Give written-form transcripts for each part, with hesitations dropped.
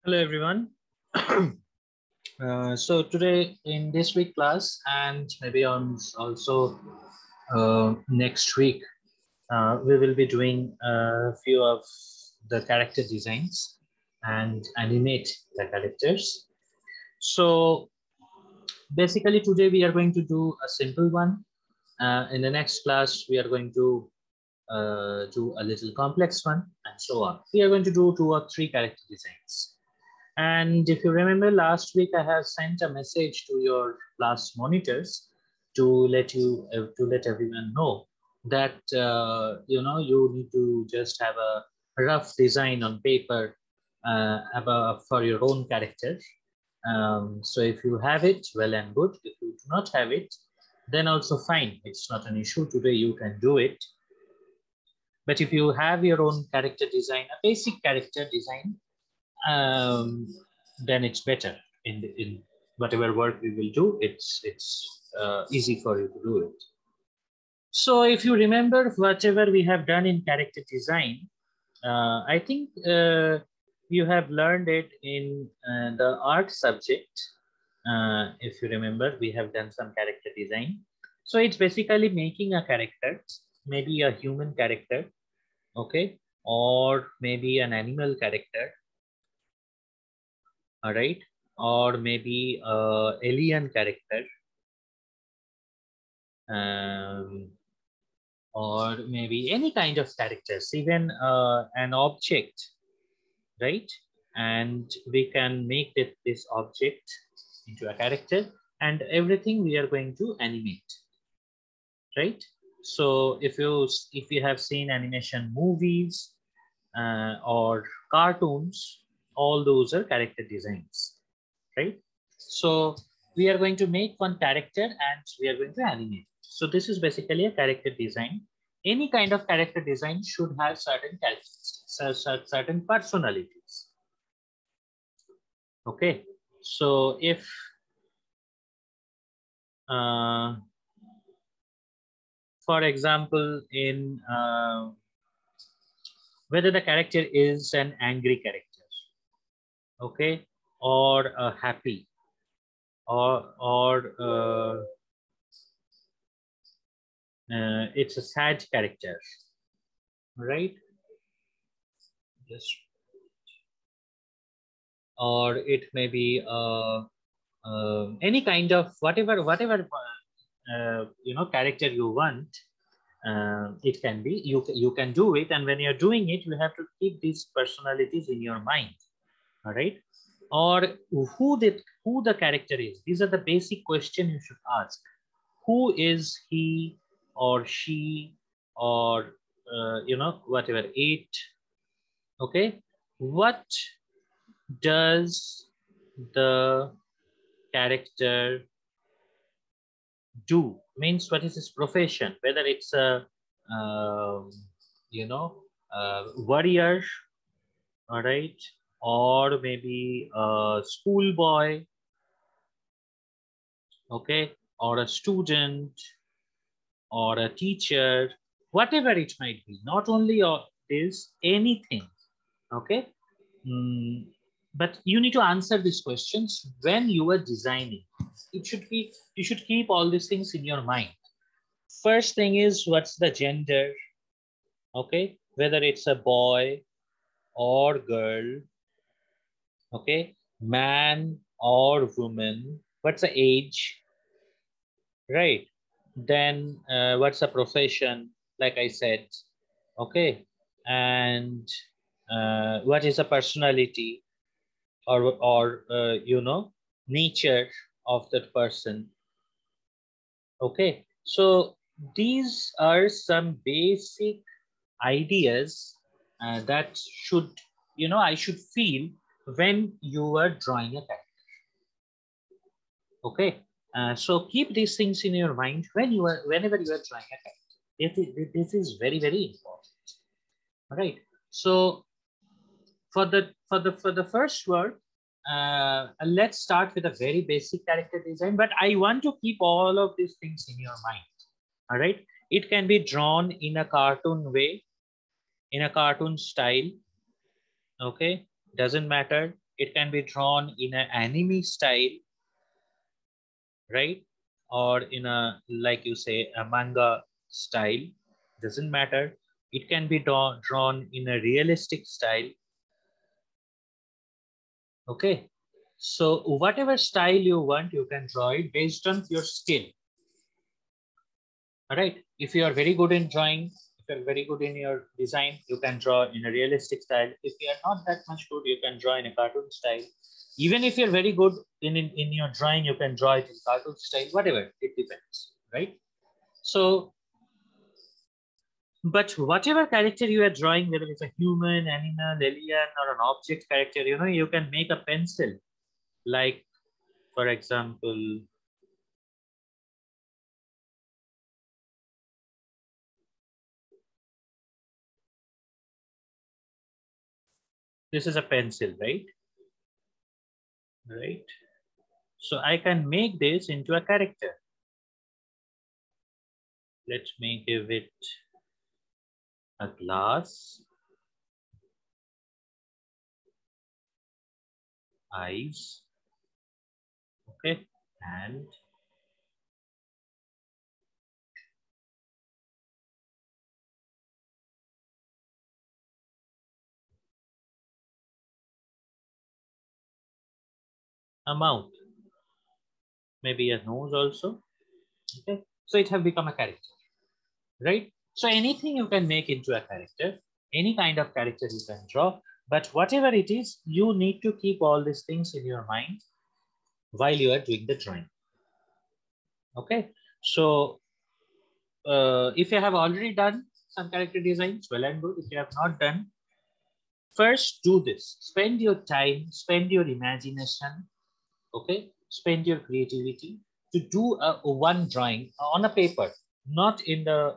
Hello everyone. So today in this week class and maybe on also next week, we will be doing a few of the character designs and animate the characters. So basically today we are going to do a simple one. In the next class, we are going to do a little complex one and so on. We are going to do 2 or 3 character designs. And if you remember last week, I have sent a message to your class monitors to let everyone know that you need to just have a rough design on paper for your own character. So if you have it, well and good. If you do not have it, then also fine. It's not an issue. Today you can do it. But if you have your own character design, a basic character design, then it's better in whatever work we will do. It's easy for you to do it. So if you remember whatever we have done in character design, I think you have learned it in the art subject. If you remember, we have done some character design. So it's basically making a character, maybe a human character, okay, or maybe an animal character, all right, or maybe alien character, or maybe any kind of characters, even an object, right? And we can make this object into a character, and everything we are going to animate, right? So if you have seen animation movies or cartoons, all those are character designs, right? So we are going to make one character and we are going to animate. So this is basically a character design. Any kind of character design should have certain characteristics, certain personalities. Okay, so if for example, in whether the character is an angry character, okay, or a happy, or it's a sad character, right? Just, or it may be any kind of whatever character you want. It can be, you can do it, and when you're doing it, you have to keep these personalities in your mind, all right? Or who the character is. These are the basic question you should ask. Who is he or she, or whatever it, okay? What does the character do? Means what is his profession, whether it's a warrior, all right, or maybe a schoolboy, okay, or a student, or a teacher, whatever it might be. Not only this, anything, okay. But you need to answer these questions when you are designing. It should be, you should keep all these things in your mind. First thing is, what's the gender, okay, whether it's a boy or girl, okay, man or woman, what's the age, right? Then what's the profession, like I said, okay, and what is the personality, or nature of that person, okay. So these are some basic ideas that should, I should feel when you are drawing a character, okay. So keep these things in your mind whenever you are drawing a character. This is very, very important, all right. So for the first word, let's start with a very basic character design, but I want to keep all of these things in your mind, all right. It can be drawn in a cartoon way, in a cartoon style, okay, doesn't matter. It can be drawn in an anime style, right? Or in a, like you say, a manga style, doesn't matter. It can be drawn in a realistic style. Okay. So whatever style you want, you can draw it based on your skill. All right. If you are very good in drawing, if you're very good in your design, you can draw in a realistic style. If you are not that much good, you can draw in a cartoon style. Even if you're very good in your drawing, you can draw it in cartoon style, whatever, it depends, right? So, but whatever character you are drawing, whether it's a human, animal, alien, or an object character, you know, you can make a pencil. Like, for example, this is a pencil, right? Right. So I can make this into a character. Let me give it a glass, eyes, okay, and a mouth, maybe a nose also, okay. So it have become a character, right? So anything you can make into a character, any kind of character you can draw, but whatever it is, you need to keep all these things in your mind while you are doing the drawing, okay? So if you have already done some character designs, well and good. If you have not done, first do this. Spend your time, spend your imagination, okay? Spend your creativity to do one drawing on a paper, not in the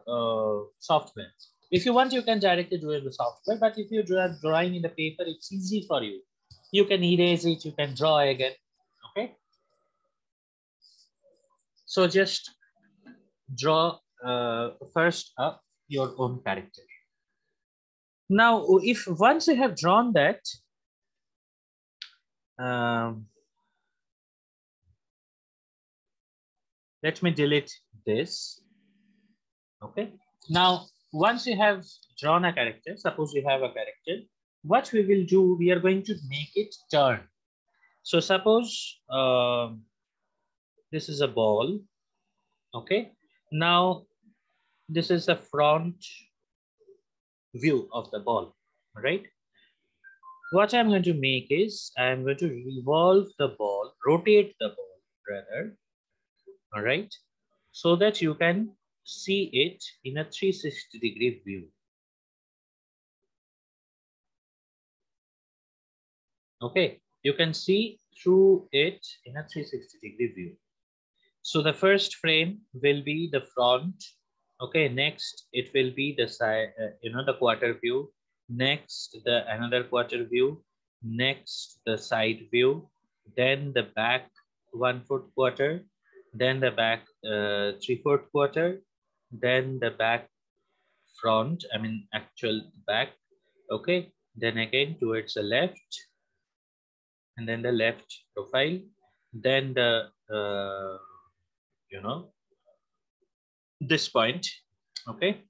software. If you want, you can directly do it in the software, but if you draw drawing in the paper, it's easy for you. You can erase it, you can draw again, okay? So just draw first up your own character. Now, if once you have drawn that, um, let me delete this. Okay. Now, once you have drawn a character, suppose you have a character, what we will do, we are going to make it turn. So suppose this is a ball. Okay. Now, this is the front view of the ball, right? What I'm going to make is I'm going to revolve the ball, rotate the ball rather, all right? So that you can see it in a 360-degree view. Okay, you can see through it in a 360-degree view. So the first frame will be the front. Okay, next it will be the side, the quarter view. Next the another quarter view. Next the side view. Then the back 1/4 quarter. Then the back 3/4 quarter. Then the back front. I mean actual back. Okay. Then again towards the left, and then the left profile. Then the you know this point, okay,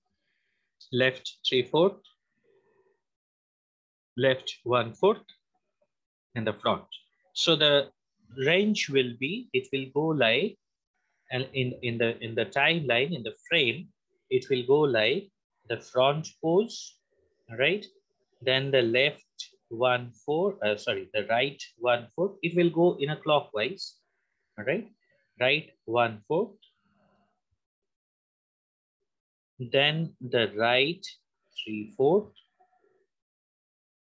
left 3/4, left 1/4, and the front. So the range will be, it will go like, and in the timeline, in the frame, it will go like the front pose, right? Then the left 1/4, sorry, the right 1/4. It will go in a clockwise, all right? Right 1/4, then the right 3/4,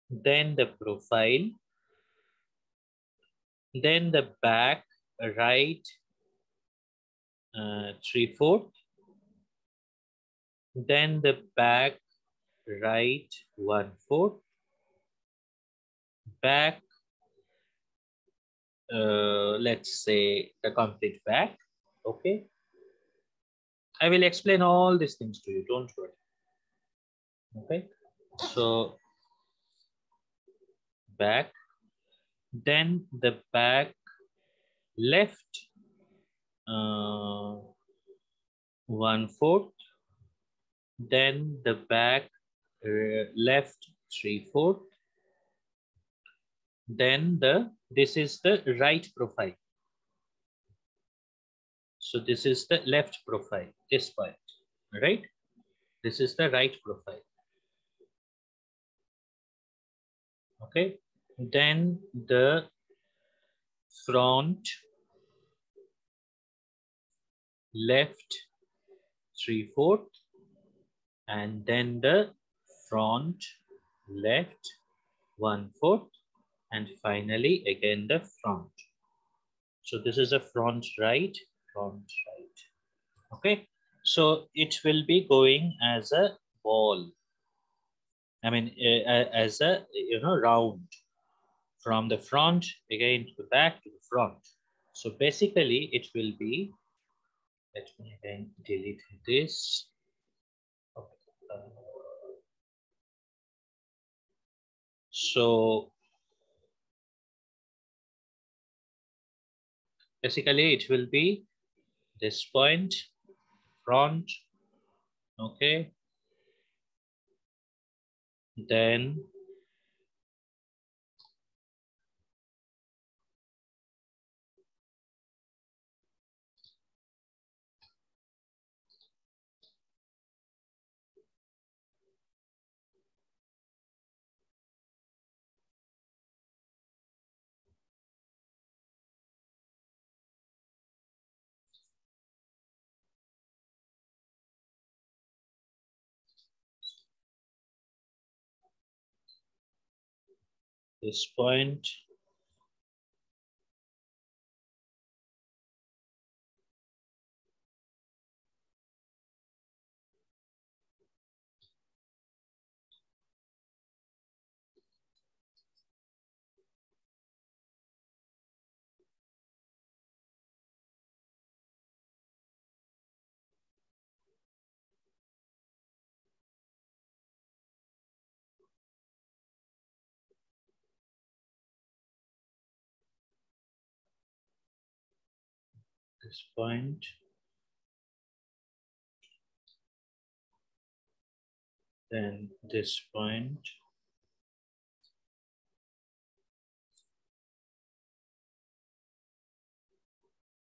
then the profile, then the back right 3/4, then the back right 1/4, back, let's say the complete back. Okay, I will explain all these things to you, don't worry. Okay, so back, then the back left 1/4, then the back left 3/4, then this is the right profile. So this is the left profile, this part, right? This is the right profile. Okay, then the front left 3/4, and then the front left 1/4, and finally again the front. So this is a front right. Okay, so it will be going as a ball. I mean, as a round, from the front again to the back to the front. So basically, it will be. Let me again delete this. So basically, it will be this point, front. Okay, then this point, this point, then this point,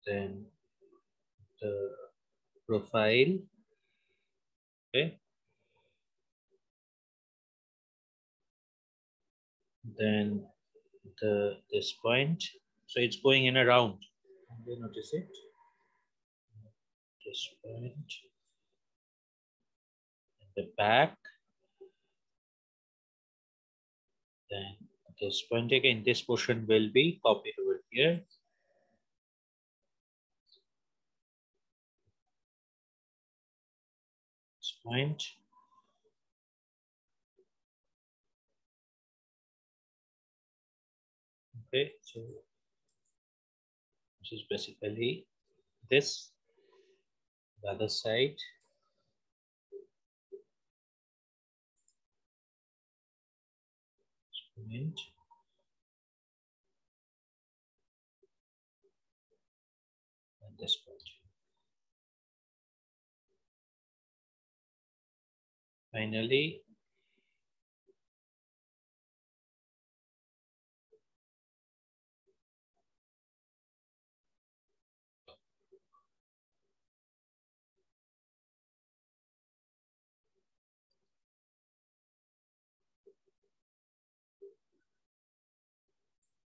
then the profile. Okay, then this point. So it's going in a round. Do you notice it? This point, the back, then this point again. This portion will be copied over here. This point. Okay, so this is basically this. The other side. Point. And this point. Finally,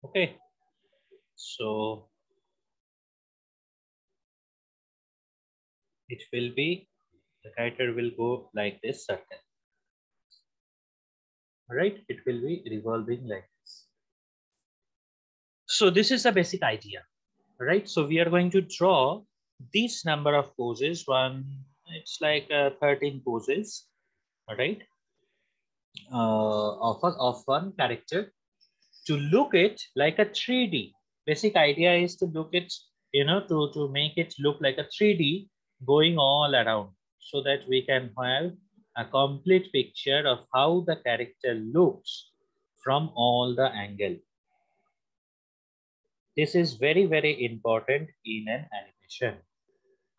okay, so it will be, the character will go like this circle. All right, it will be revolving like this. So this is the basic idea, right? So we are going to draw this number of poses. It's like 13 poses, all right, of one character, to look it like a 3D. Basic idea is to look it, to make it look like a 3D going all around, so that we can have a complete picture of how the character looks from all the angle. This is very, very important in an animation.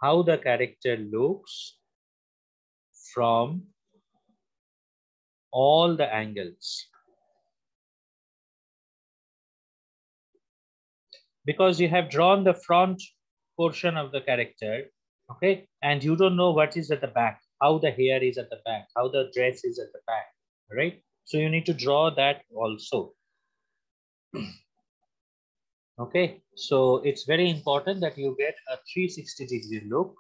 How the character looks from all the angles. Because you have drawn the front portion of the character, okay, and you don't know what is at the back, how the hair is at the back, how the dress is at the back, right? So you need to draw that also. Okay, so it's very important that you get a 360-degree look,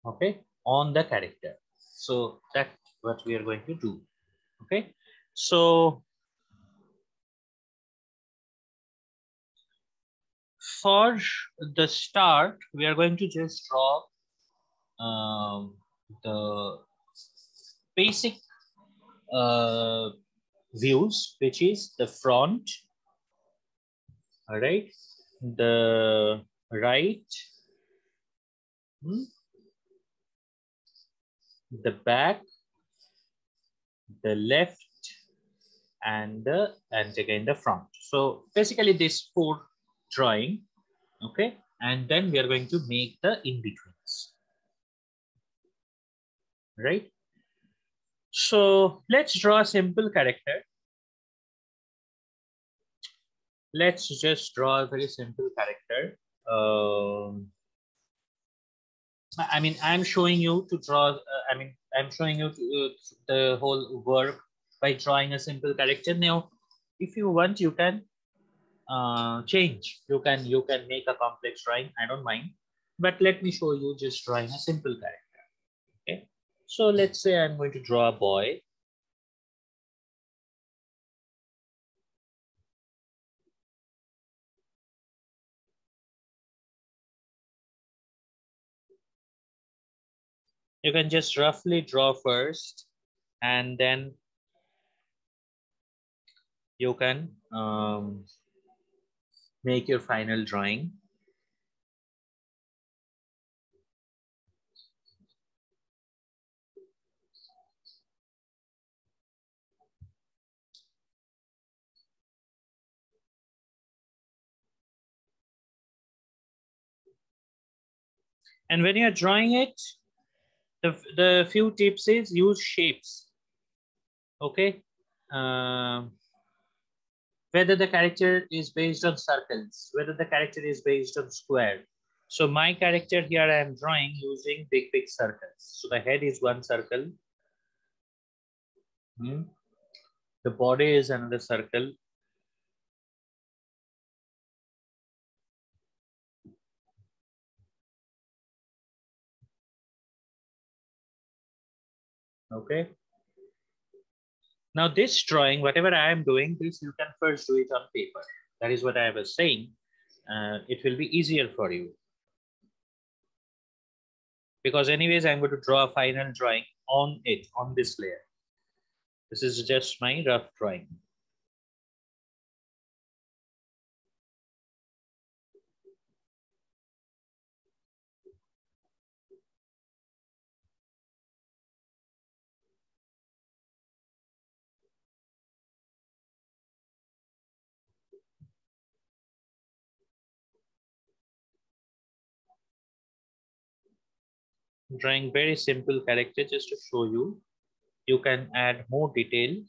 okay, on the character. So that's what we are going to do. Okay, so for the start, we are going to just draw the basic views, which is the front, all right, the right, the back, the left, and again the front. So basically this 4 drawing, okay, and then we are going to make the in-betweens, right? So let's draw a simple character. Let's just draw a very simple character. I mean, I'm showing you to draw. I'm showing you the whole work by drawing a simple character. Now, if you want, you can change. You can make a complex drawing. I don't mind, but let me show you just drawing a simple character. Okay. So let's say I'm going to draw a boy. You can just roughly draw first, and then you can make your final drawing. And when you're drawing it, the few tips is use shapes. Okay. Whether the character is based on circles, whether the character is based on square. So my character here I am drawing using big circles. So the head is one circle. The body is another circle. Okay. Now this drawing, whatever I am doing, this you can first do it on paper. That is what I was saying. It will be easier for you. Because anyways, I'm going to draw a final drawing on it, on this layer. This is just my rough drawing. Drawing very simple character just to show you. You can add more detail.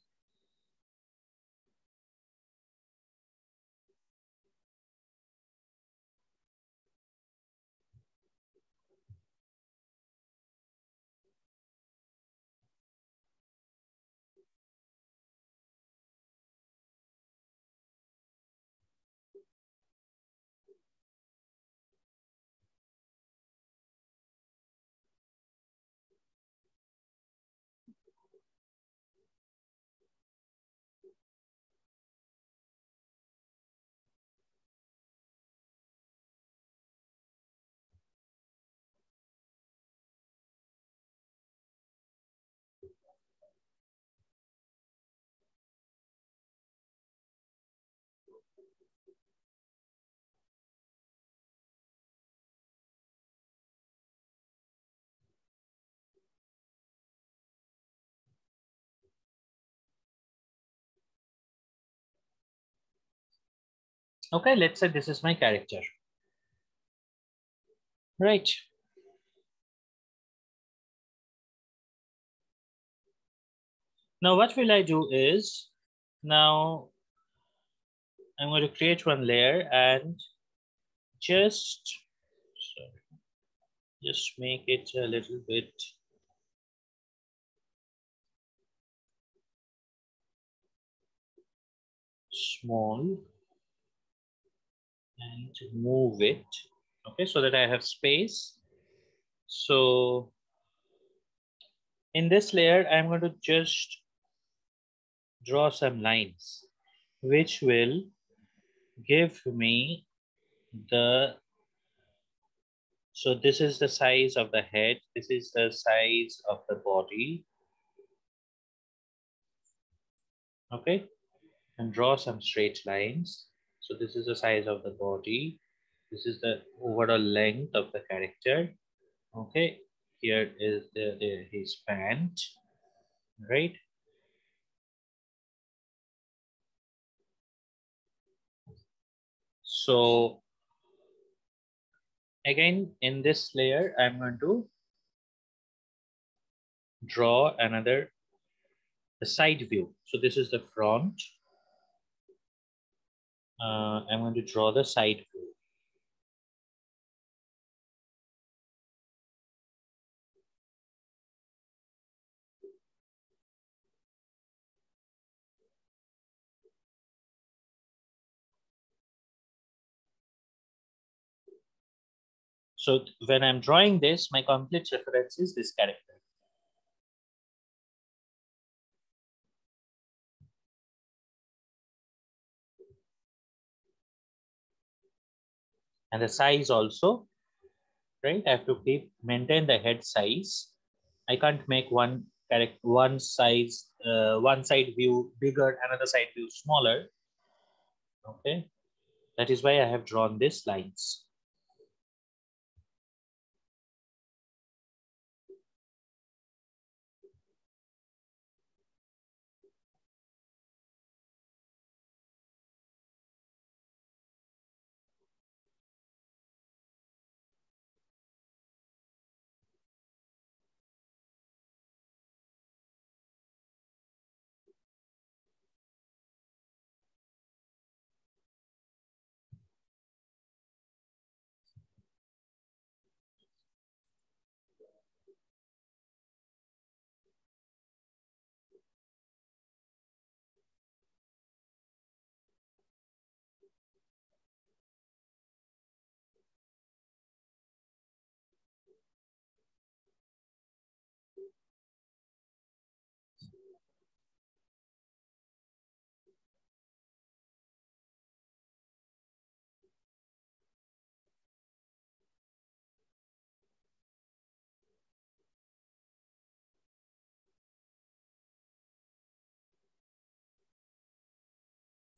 Okay, let's say this is my character. Right. Now what will I do is, now I'm going to create one layer and just, sorry, just make it a little bit small and move it. Okay, so that I have space. So in this layer, I'm going to just draw some lines, which will give me the, so this is the size of the head, this is the size of the body. Okay, and draw some straight lines. So this is the size of the body. This is the overall length of the character. Okay, here is his pant, right? So again, in this layer, I'm going to draw another the side view. So this is the front. I'm going to draw the side view. So when I'm drawing this, my complete reference is this character. And the size also, right? I have to maintain the head size. I can't make one one side view bigger, another side view smaller. Okay, that is why I have drawn these lines.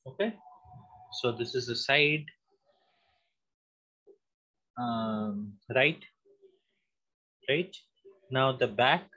Okay, so this is the side, right, right. Now the back.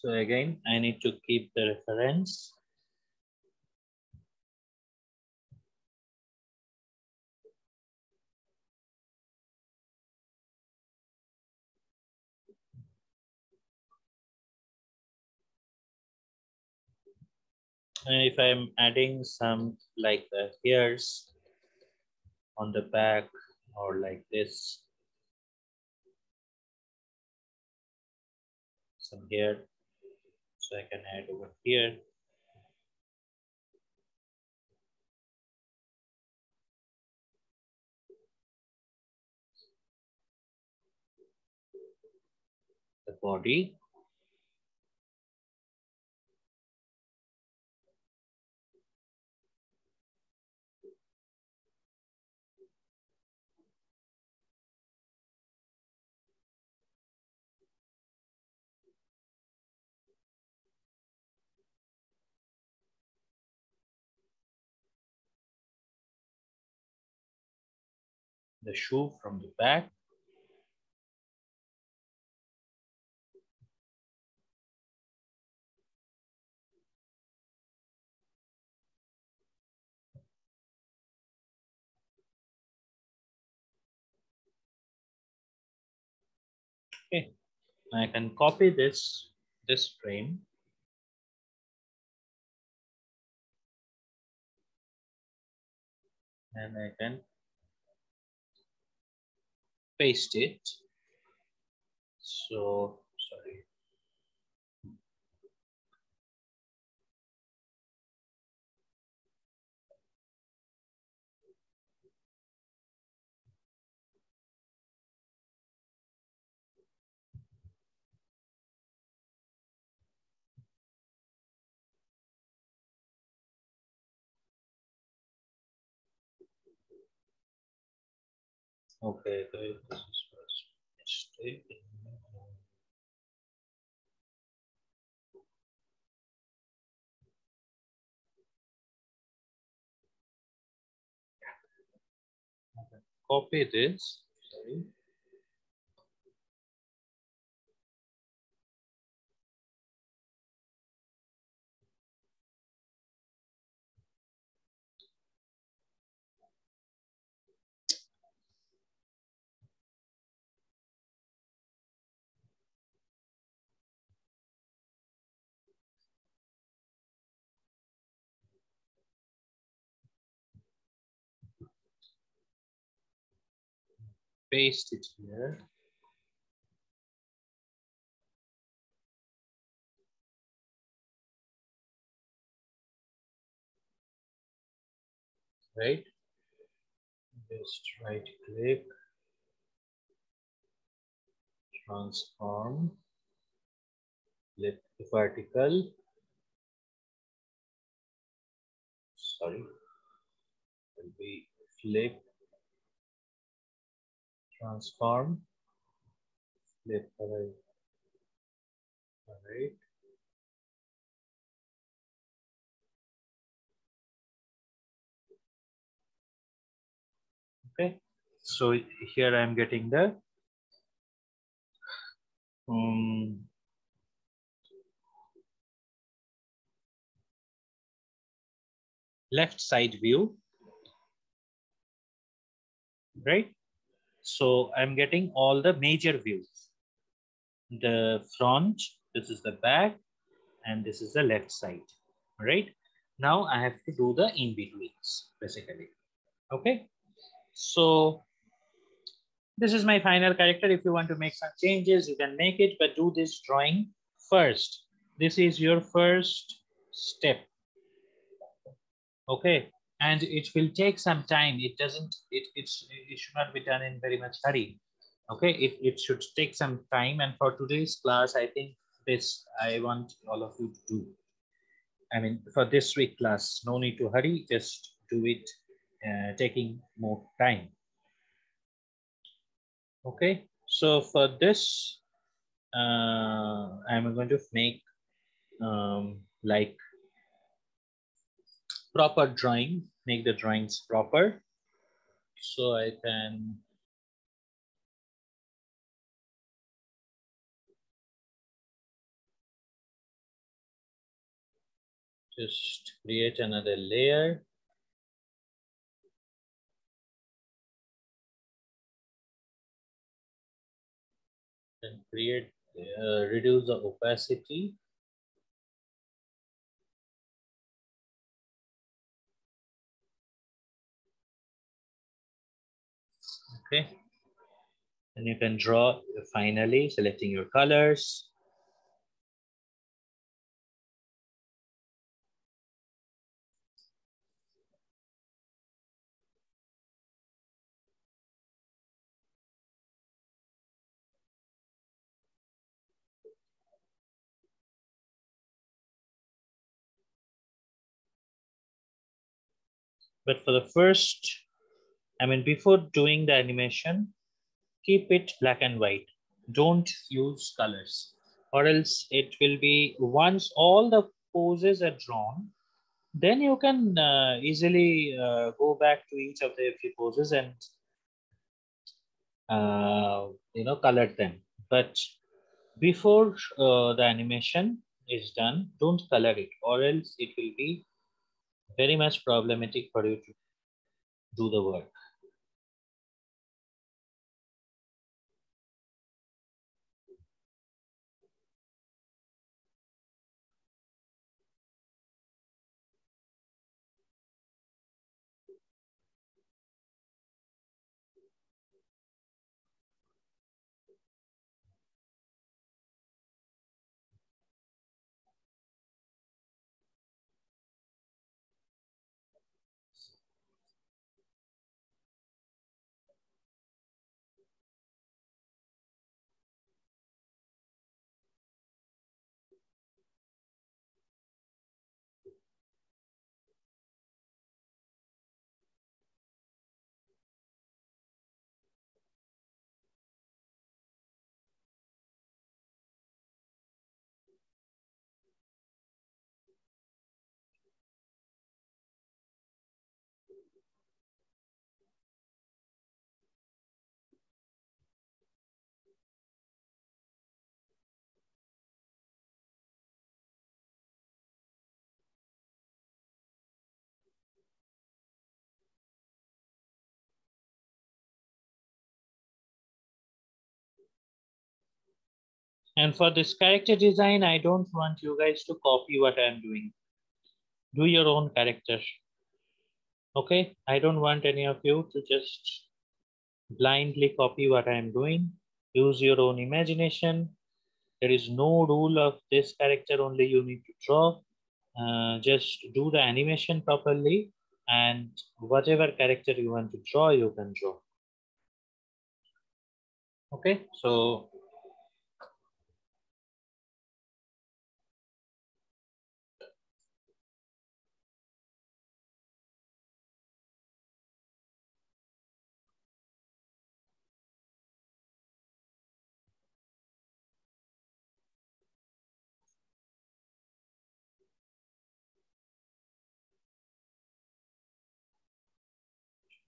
So again, I need to keep the reference. And if I'm adding some like the hairs on the back or like this, some hair, so I can add over here. The body. the shoe from the back. Okay, I can copy this frame and I can paste it. So sorry. Okay, this is first mistake. Copy this. Sorry. Paste it here. Right. Just right click, transform, flip vertical. Sorry, will be flip, transform, flip right. Right. Okay. So here I am getting the um, left side view, right? So I'm getting all the major views. The front, this is the back, and this is the left side, right? Now I have to do the in-betweens, basically. Okay. So this is my final character. If you want to make some changes, you can make it, but do this drawing first. This is your first step. Okay. And it will take some time. It doesn't, it should not be done in very much hurry. Okay. It should take some time. And for today's class, I think this, I want all of you to do. I mean, for this week class, no need to hurry, just do it taking more time. Okay. So for this, I'm going to make like proper drawing, make the drawings proper. So I can just create another layer. And create, reduce the opacity. Okay. And you can draw finally, selecting your colors. But for the first, I mean, before doing the animation, keep it black and white. Don't use colors, or else it will be, once all the poses are drawn, then you can easily go back to each of the few poses and colored them. But before the animation is done, don't color it, or else it will be very much problematic for you to do the work. And for this character design, I don't want you guys to copy what I'm doing. Do your own character. Okay? I don't want any of you to just blindly copy what I'm doing. Use your own imagination. There is no rule of this character only you need to draw. Just do the animation properly, and whatever character you want to draw, you can draw. Okay, so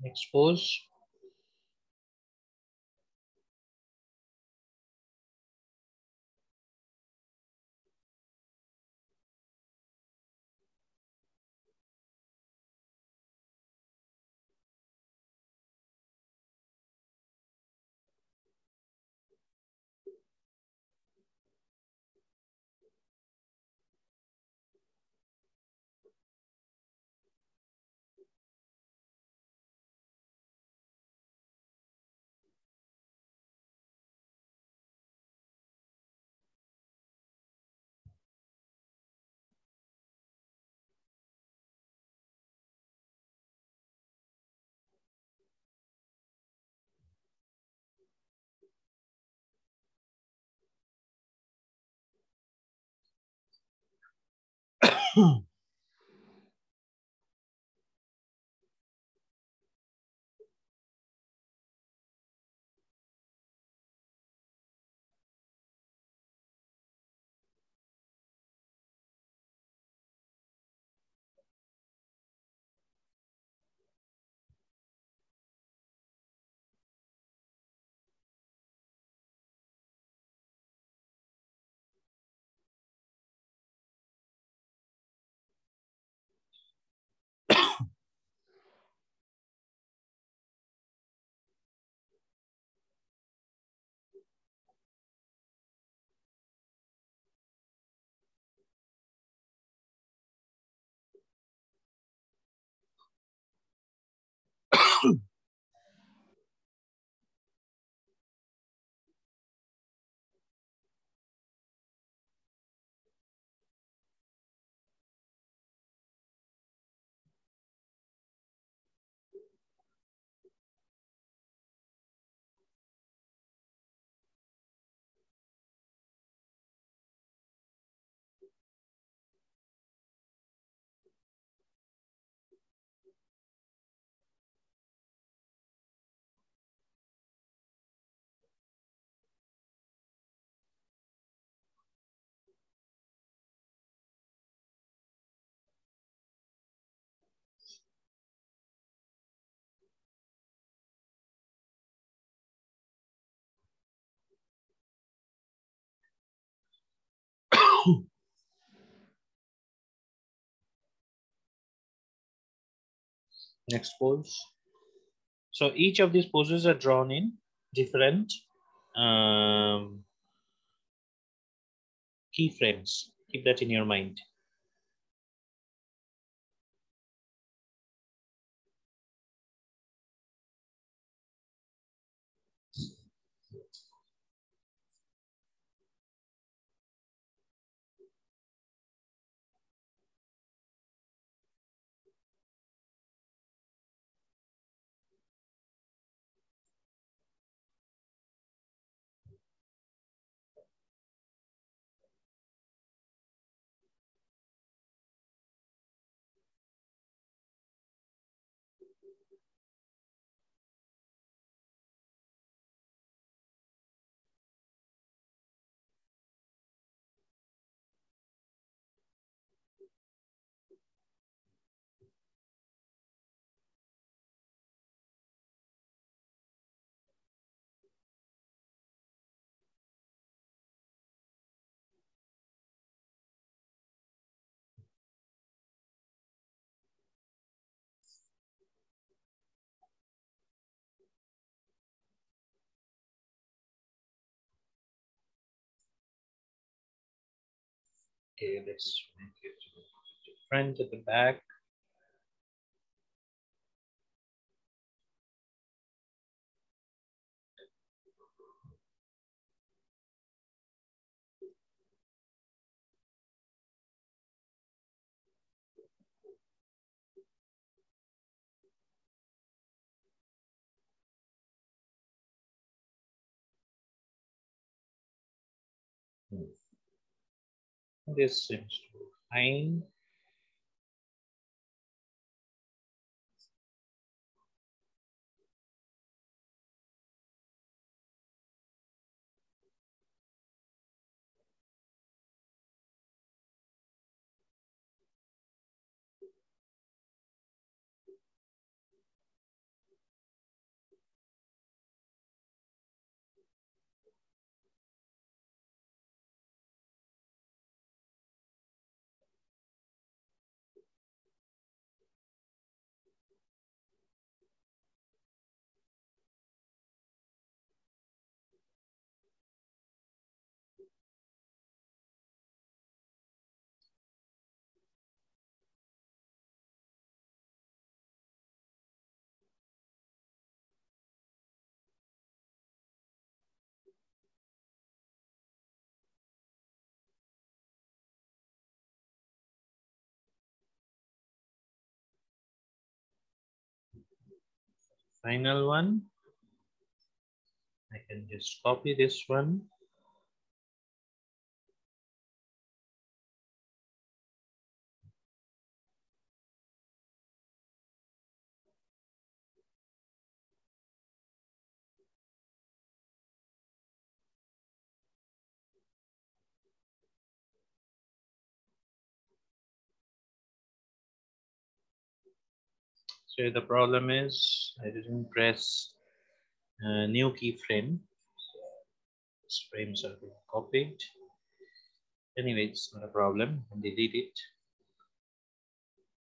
expose. Next pose. So each of these poses are drawn in different um, keyframes. Keep that in your mind. Okay, let's make it front at the back. This seems to be fine. Final one. I can just copy this one. So the problem is I didn't press new keyframe. These frames are being copied. Anyway, it's not a problem. Delete it.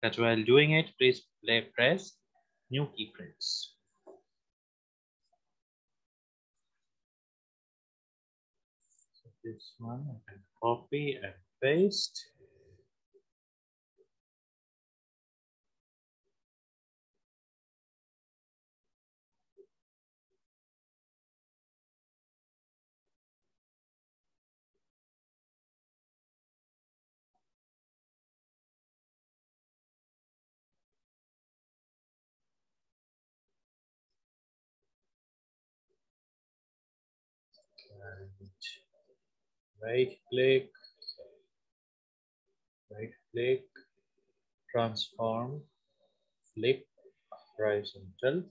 But while doing it, please press new keyframes. So this one I can copy and paste. And right click, transform, flip, horizontal.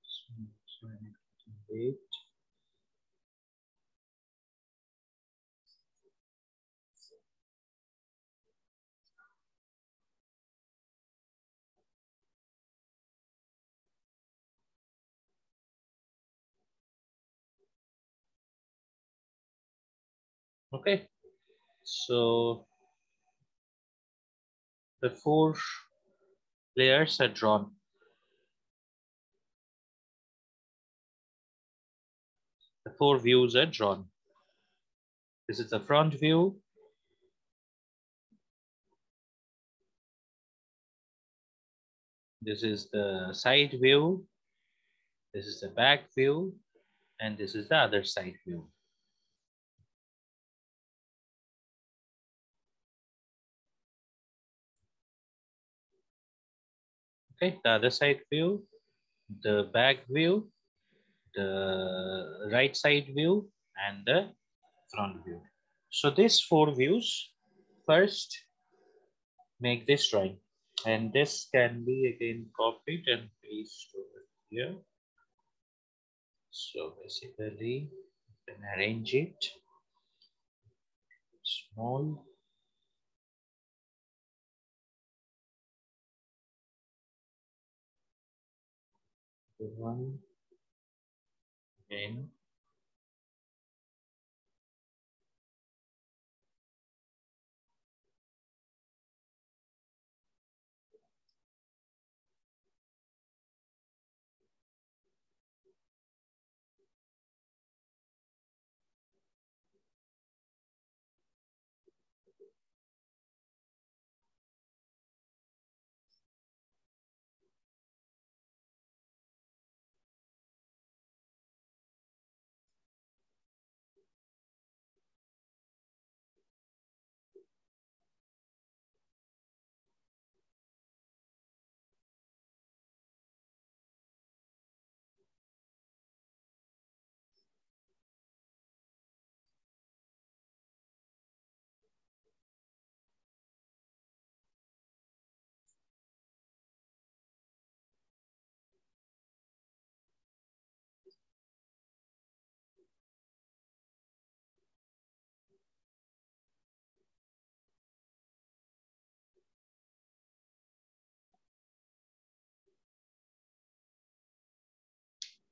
So I need to wait. Okay, so the 4 layers are drawn. The 4 views are drawn. This is the front view. This is the side view. This is the back view. And this is the other side view. Okay, the other side view, the back view, the right side view, and the front view. So these 4 views, first make this drawing. And this can be again copied and pasted over here. So basically, you can arrange it small. One again.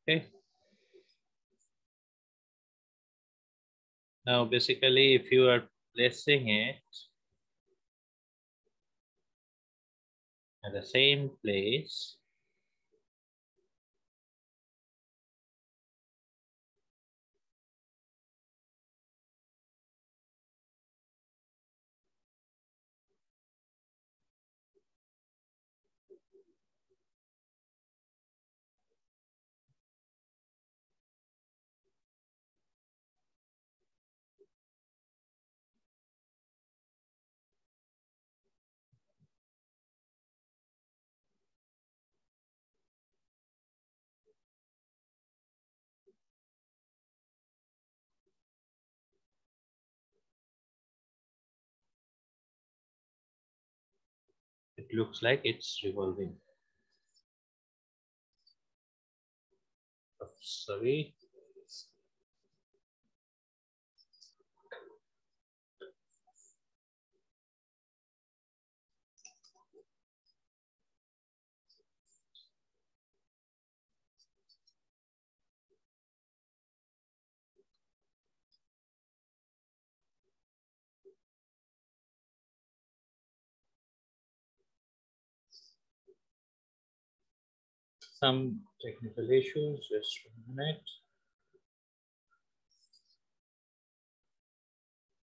Okay. Now, basically, if you are placing it at the same place, it looks like it's revolving. Oh, sorry. Some technical issues, just 1 minute.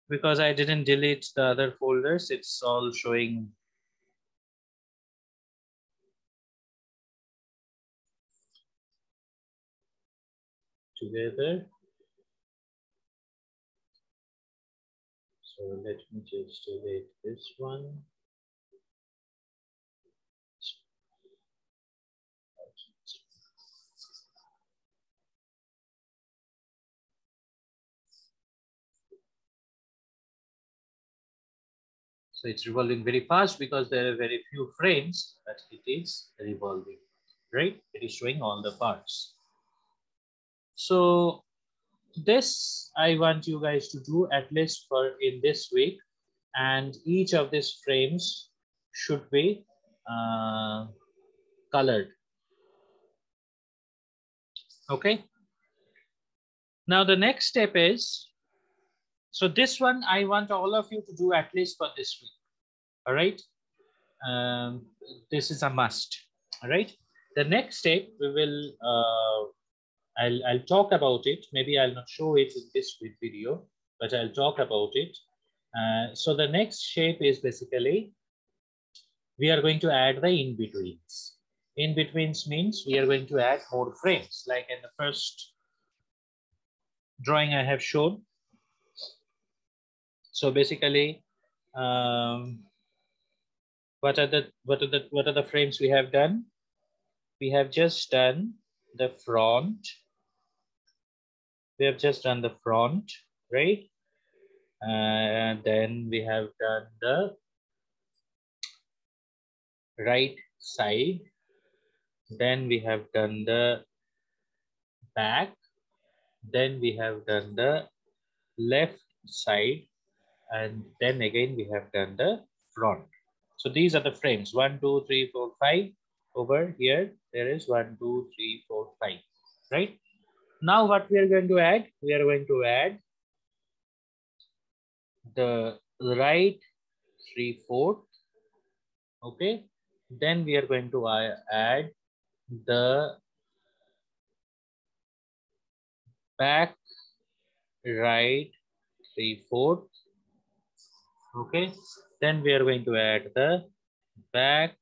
Because I didn't delete the other folders, it's all showing together. So let me just delete this one. So it's revolving very fast because there are very few frames, but it is revolving, right? It is showing all the parts. So this I want you guys to do at least for in this week, and each of these frames should be colored. Okay. Now the next step is So this one, I want all of you to do at least for this week. All right. This is a must. All right. The next step we will, I'll talk about it. Maybe I'll not show it in this video, but I'll talk about it. So the next shape is basically, we are going to add the in-betweens. In-betweens means we are going to add more frames, like in the first drawing I have shown. So basically, what are the frames we have done? We have just done the front. We have just done the front, right? And then we have done the right side. Then we have done the back. Then we have done the left side. And then again, we have done the front. So these are the frames, 1, 2, 3, 4, 5. Over here, there is 1, 2, 3, 4, 5, right? Now what we are going to add? We are going to add the right 3/4. Okay. Then we are going to add the back right 3/4. Okay. Then we are going to add the back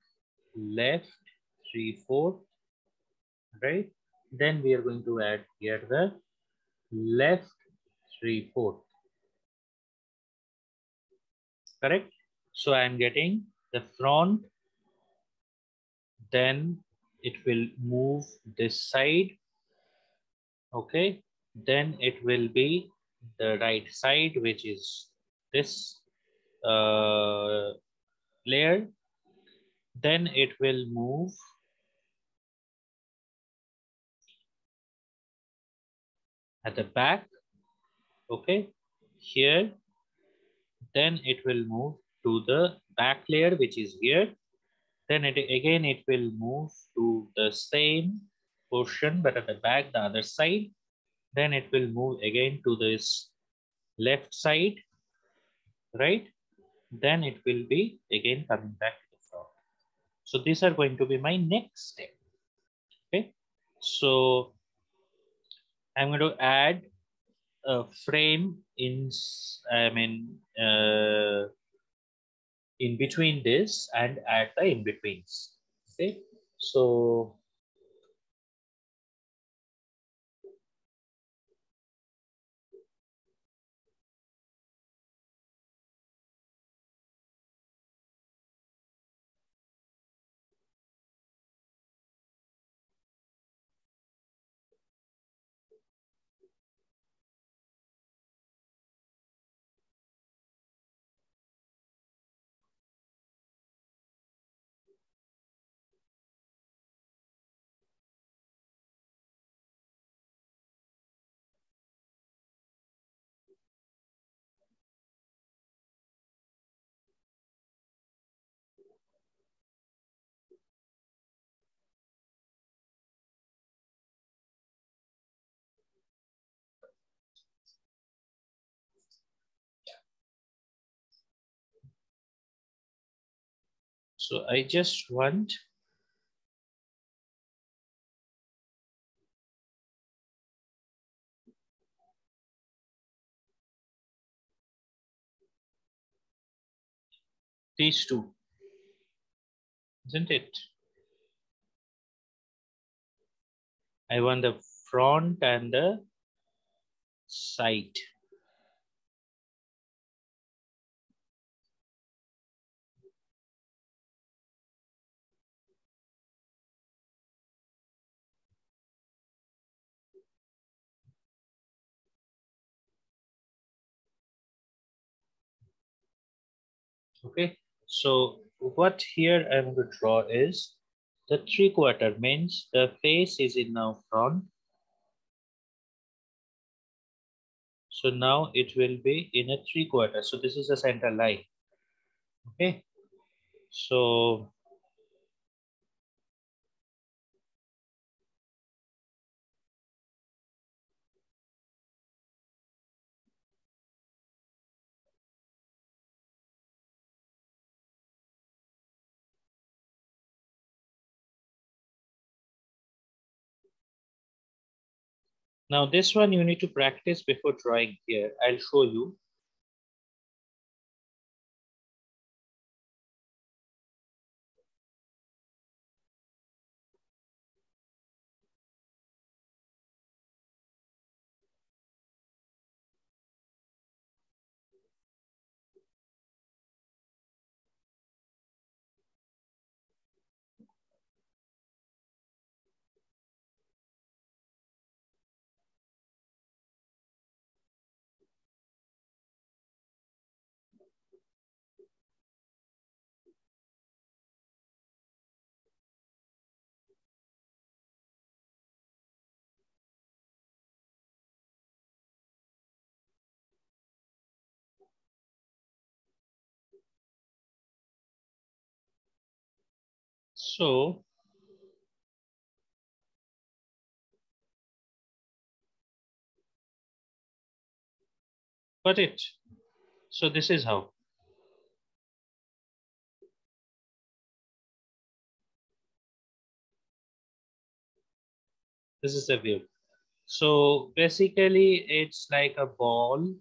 left 3/4. Right. Then we are going to add here the left 3/4. Correct. So I am getting the front, then it will move this side. Okay. Then it will be the right side, which is this layer. Then it will move at the back. Okay. Here. Then it will move to the back layer, which is here. Then again it will move to the same portion, but at the back, the other side. Then it will move again to this left side, right? Then it will be again coming back to the front. So these are going to be my next step. Okay. So I'm going to add a frame in, in between this and add the in betweens. Okay. So I just want these two, isn't it? I want the front and the side. Okay. So what here I'm going to draw is the 3/4 means the face is in now front. So now it will be in a 3/4. So this is the center line. Okay. So Now this one you need to practice before drawing here. I'll show you. So got it. So this is how. This is the view. So basically it's like a ball.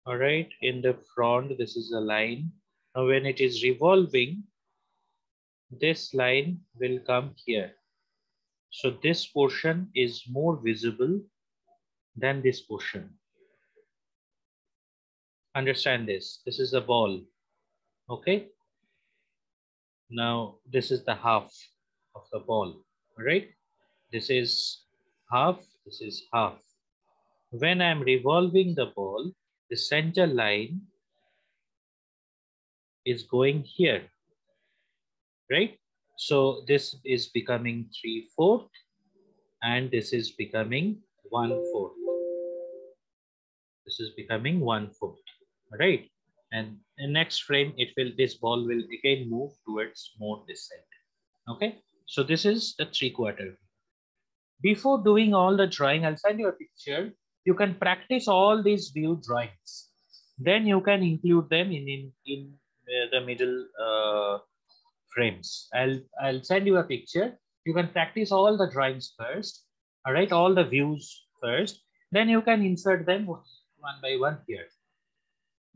All right. In the front, this is a line. Now when it is revolving, this line will come here. So this portion is more visible than this portion. Understand this. This is the ball. Okay. Now this is the half of the ball. All right. This is half. This is half. When I'm revolving the ball, the center line is going here, right? So this is becoming 3/4 and this is becoming 1/4. This is becoming 1/4, right? And in next frame, this ball will again move towards more this side. Okay, so this is the 3/4. Before doing all the drawing, I'll send you a picture. You can practice all these view drawings. Then you can include them in the middle frames. I'll send you a picture. You can practice all the drawings first. All right, all the views first. Then you can insert them one by one here.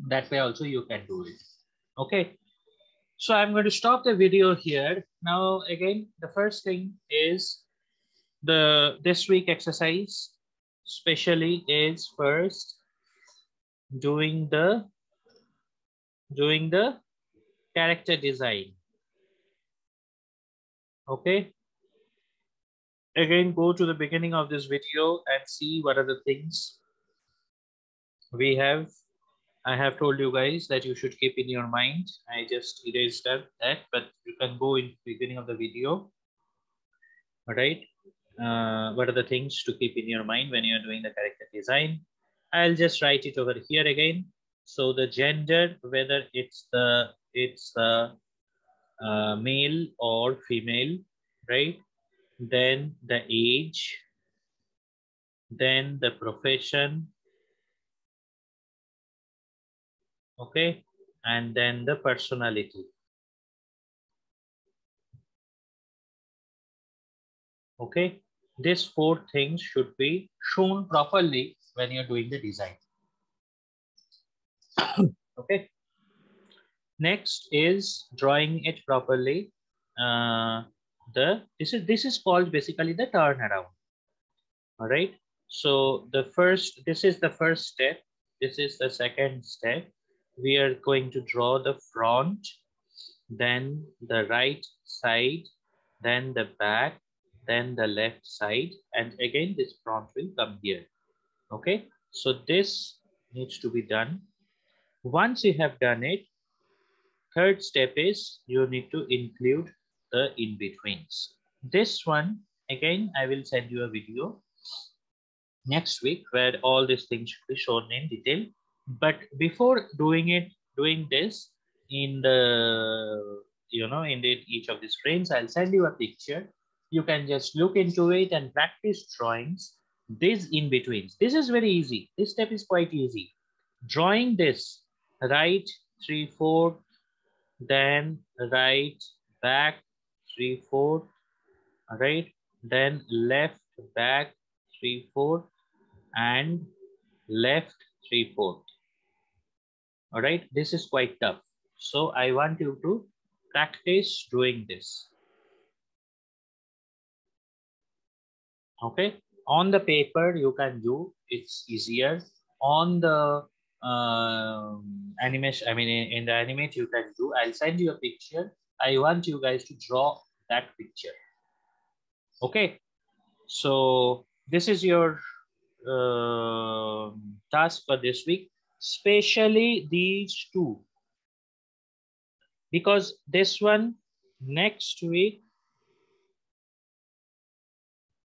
That way also you can do it. Okay. So I'm going to stop the video here. Now again, the first thing is the this week exercise, especially is first doing the character design. Okay. Again, go to the beginning of this video and see what are the things we have. I have told you guys that you should keep in your mind. I just erased that, but you can go in the beginning of the video. All right. What are the things to keep in your mind when you're doing the character design? I'll just write it over here again. So the gender, whether it's the male or female, right? Then the age, then the profession, okay, and then the personality. Okay, these four things should be shown properly when you're doing the design. Okay. Next is drawing it properly. This is called basically the turnaround. All right. So this is the first step. This is the second step. We are going to draw the front, then the right side, then the back, then the left side, and again this front will come here. Okay, so this needs to be done. Once you have done it, third step is you need to include the in-betweens. This one, again, I will send you a video next week where all these things should be shown in detail. But before doing this in each of these frames, I'll send you a picture. You can just look into it and practice drawings. These in betweens. This is very easy. This step is quite easy. Drawing this, right 3/4, then right back 3/4, right, then left back 3/4 and left 3/4. All right, this is quite tough. So I want you to practice doing this. Okay, on the paper you can do, it's easier. On the animation, I mean in the animate you can do. I'll send you a picture. I want you guys to draw that picture. Okay, so this is your task for this week, especially these two, because this one next week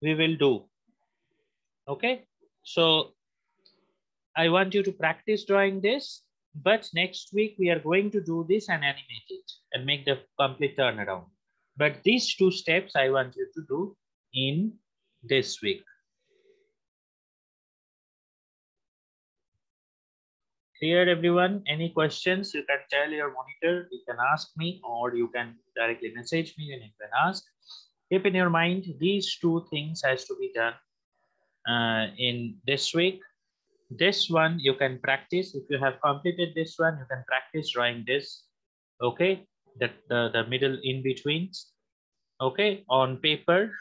we will do. Okay, so I want you to practice drawing this, but next week we are going to do this and animate it and make the complete turnaround. But these two steps I want you to do in this week. Clear, everyone? Any questions? You can tell your monitor, you can ask me, or you can directly message me and you can ask. Keep in your mind, these two things has to be done in this week. This one you can practice. If you have completed this one, you can practice drawing this. Okay, the middle in betweens. Okay, on paper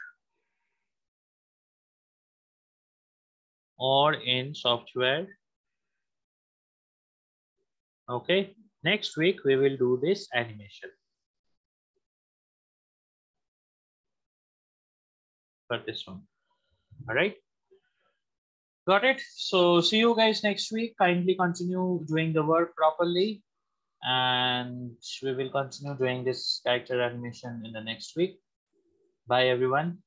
or in software. Okay, next week we will do this animation for this one. All right, got it. So see you guys next week. Kindly continue doing the work properly, and we will continue doing this character animation in the next week. Bye everyone.